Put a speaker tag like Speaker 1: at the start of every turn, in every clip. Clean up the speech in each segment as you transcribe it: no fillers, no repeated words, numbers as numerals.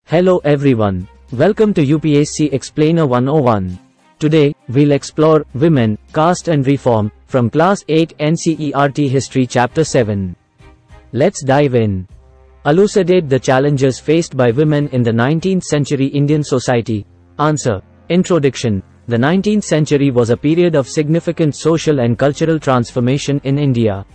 Speaker 1: Hello everyone. Welcome to UPSC Explainer 101. Today, we'll explore Women, Caste and Reform from Class 8 NCERT History Chapter 7. Let's dive in. Elucidate the challenges faced by women in the 19th century Indian society. Answer. Introduction. The 19th century was a period of significant social and cultural transformation in India.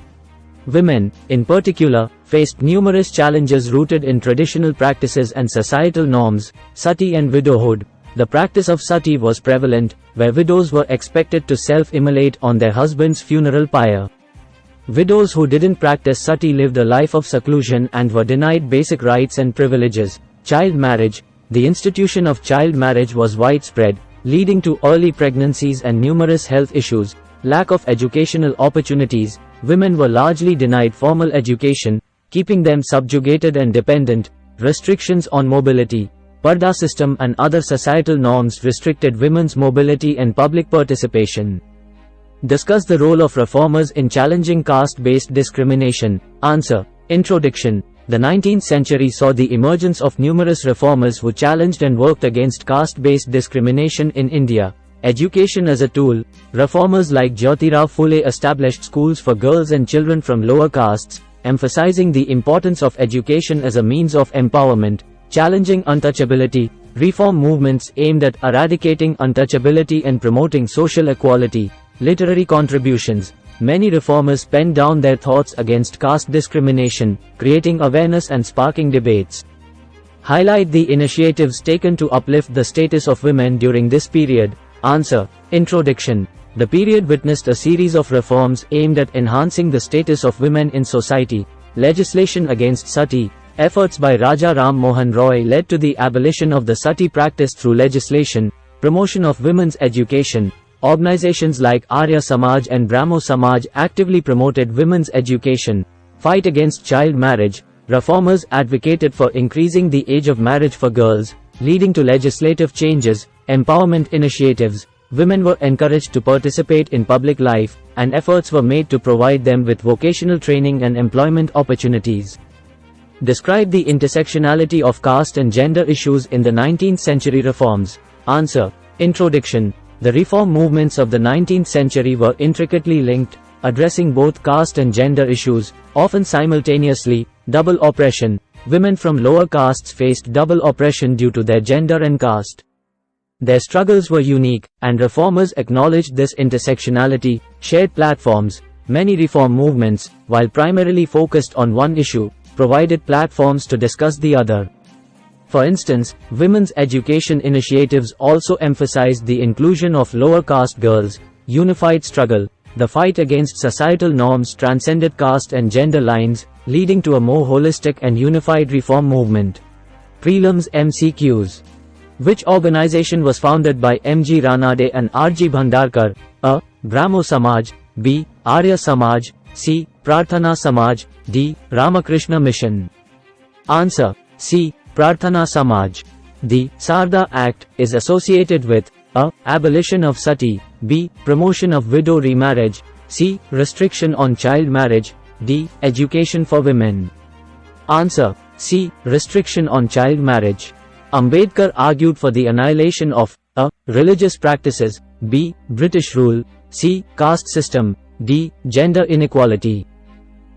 Speaker 1: Women, in particular, faced numerous challenges rooted in traditional practices and societal norms. Sati and widowhood. The practice of sati was prevalent, where widows were expected to self-immolate on their husband's funeral pyre. Widows who didn't practice sati lived a life of seclusion and were denied basic rights and privileges. Child marriage. The institution of child marriage was widespread, leading to early pregnancies and numerous health issues. Lack of educational opportunities. Women were largely denied formal education, keeping them subjugated and dependent. Restrictions on mobility. Parda system and other societal norms restricted women's mobility and public participation. Discuss the role of reformers in challenging caste-based discrimination. Answer. Introduction. The 19th century saw the emergence of numerous reformers who challenged and worked against caste-based discrimination in India. Education as a tool. Reformers like Jyotirao Phule established schools for girls and children from lower castes, emphasizing the importance of education as a means of empowerment. Challenging untouchability. Reform movements aimed at eradicating untouchability and promoting social equality. Literary contributions. Many reformers penned down their thoughts against caste discrimination, creating awareness and sparking debates. Highlight the initiatives taken to uplift the status of women during this period. Answer. Introduction. The period witnessed a series of reforms aimed at enhancing the status of women in society. Legislation against sati. Efforts by Raja Ram Mohan Roy led to the abolition of the sati practice through legislation. Promotion of women's education. Organizations like Arya Samaj and Brahmo Samaj actively promoted women's education. Fight against child marriage. Reformers advocated for increasing the age of marriage for girls, leading to legislative changes. Empowerment initiatives. Women were encouraged to participate in public life, and efforts were made to provide them with vocational training and employment opportunities. Describe the intersectionality of caste and gender issues in the 19th century reforms. Answer. Introduction. The reform movements of the 19th century were intricately linked, addressing both caste and gender issues, often simultaneously. Double oppression. Women from lower castes faced double oppression due to their gender and caste. Their struggles were unique, and reformers acknowledged this intersectionality. Shared platforms. Many reform movements, while primarily focused on one issue, provided platforms to discuss the other. For instance, women's education initiatives also emphasized the inclusion of lower caste girls. Unified struggle. The fight against societal norms transcended caste and gender lines, leading to a more holistic and unified reform movement. Prelims MCQs. Which organization was founded by M.G. Ranade and R.G. Bhandarkar? A. Brahmo Samaj. B. Arya Samaj. C. Prarthana Samaj. D. Ramakrishna Mission. Answer. C. Prarthana Samaj. The Sarda Act is associated with A. Abolition of sati. B. Promotion of widow remarriage. C. Restriction on child marriage. D. Education for women. Answer. C. Restriction on child marriage. Ambedkar argued for the annihilation of A. Religious practices. B. British rule. C. Caste system. D. Gender inequality.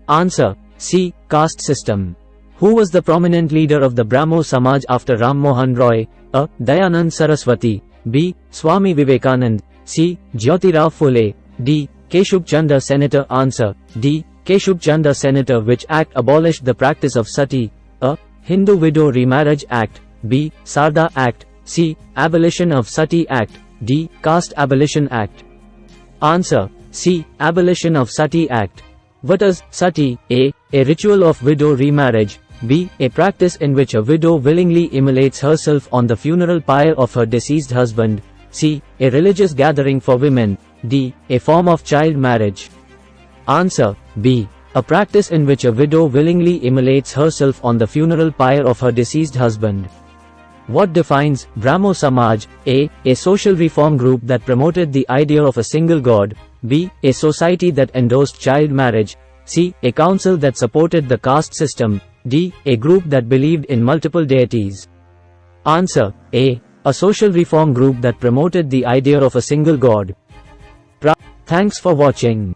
Speaker 1: Answer. C. Caste system. Who was the prominent leader of the Brahmo Samaj after Ram Mohan Roy? A. Dayanand Saraswati. B. Swami Vivekanand. C. Jyotirao Phule. D. Keshub Chandra Senator. Answer. D. Keshub Chandra Senator. Which act abolished the practice of sati? A. Hindu Widow Remarriage Act. B. Sarda Act. C. Abolition of Sati Act. D. Caste Abolition Act. Answer. C. Abolition of Sati Act. What is sati? A. A ritual of widow remarriage. B. A practice in which a widow willingly immolates herself on the funeral pyre of her deceased husband. C. A religious gathering for women. D. A form of child marriage. Answer. B. A practice in which a widow willingly immolates herself on the funeral pyre of her deceased husband. What defines Brahmo Samaj? A. A social reform group that promoted the idea of a single god. B. A society that endorsed child marriage. C. A council that supported the caste system. D. A group that believed in multiple deities. Answer A. A social reform group that promoted the idea of a single God. Thanks for watching.